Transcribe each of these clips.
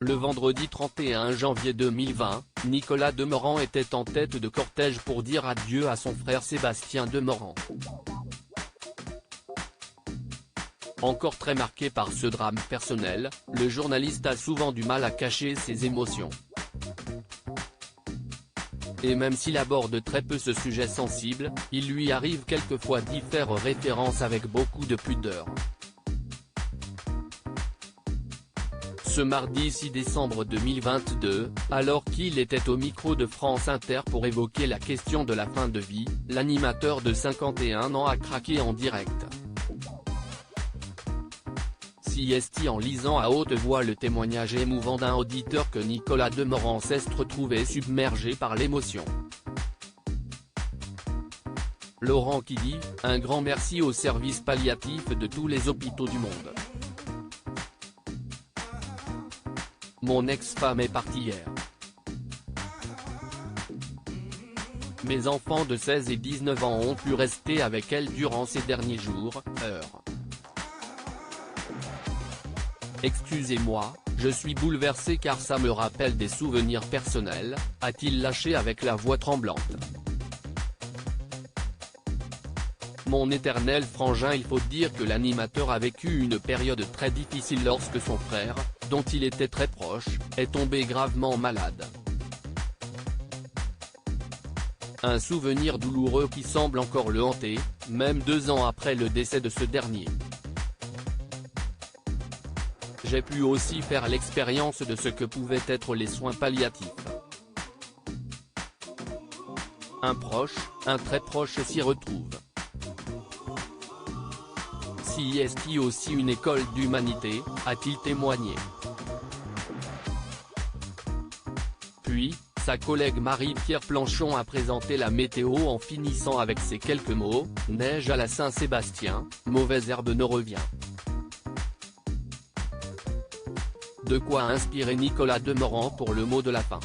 Le vendredi 31 janvier 2020, Nicolas Demorand était en tête de cortège pour dire adieu à son frère Sébastien Demorand. Encore très marqué par ce drame personnel, le journaliste a souvent du mal à cacher ses émotions. Et même s'il aborde très peu ce sujet sensible, il lui arrive quelquefois d'y faire référence avec beaucoup de pudeur. Ce mardi 6 décembre 2022, alors qu'il était au micro de France Inter pour évoquer la question de la fin de vie, l'animateur de 51 ans a craqué en direct. CST en lisant à haute voix le témoignage émouvant d'un auditeur que Nicolas Demorand s'est retrouvé submergé par l'émotion. Laurent qui dit « Un grand merci aux services palliatifs de tous les hôpitaux du monde. Mon ex-femme est partie hier. Mes enfants de 16 et 19 ans ont pu rester avec elle durant ces derniers jours, heures. Excusez-moi, je suis bouleversé car ça me rappelle des souvenirs personnels, a-t-il lâché avec la voix tremblante. Mon éternel frangin. Il faut dire que l'animateur a vécu une période très difficile lorsque son frère, dont il était très proche, est tombé gravement malade. Un souvenir douloureux qui semble encore le hanter, même 2 ans après le décès de ce dernier. J'ai pu aussi faire l'expérience de ce que pouvaient être les soins palliatifs. Un proche, un très proche s'y retrouve. CST aussi une école d'humanité, a-t-il témoigné. Puis, sa collègue Marie-Pierre Planchon a présenté la météo en finissant avec ces quelques mots, « Neige à la Saint-Sébastien, mauvaise herbe ne revient ». De quoi inspirer Nicolas Demorand pour le mot de la fin.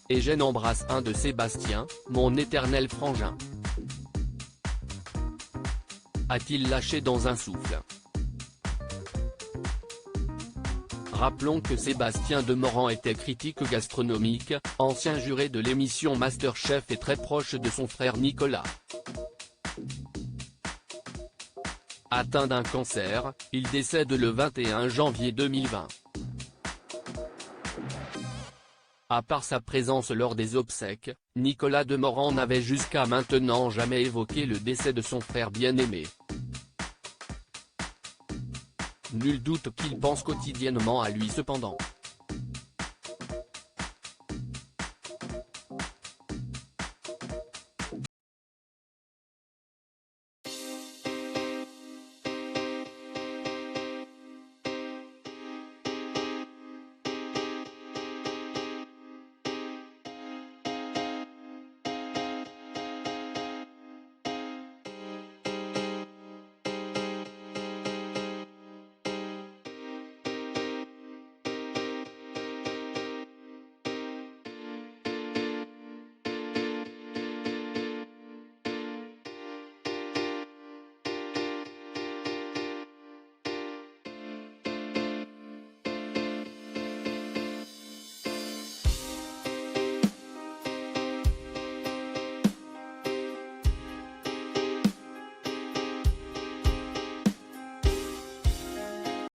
Et je n'embrasse un de Sébastien, mon éternel frangin. A-t-il lâché dans un souffle. Rappelons que Sébastien Demorand était critique gastronomique, ancien juré de l'émission MasterChef et très proche de son frère Nicolas. Atteint d'un cancer, il décède le 21 janvier 2020. À part sa présence lors des obsèques, Nicolas Demorand n'avait jusqu'à maintenant jamais évoqué le décès de son frère bien-aimé. Nul doute qu'il pense quotidiennement à lui cependant.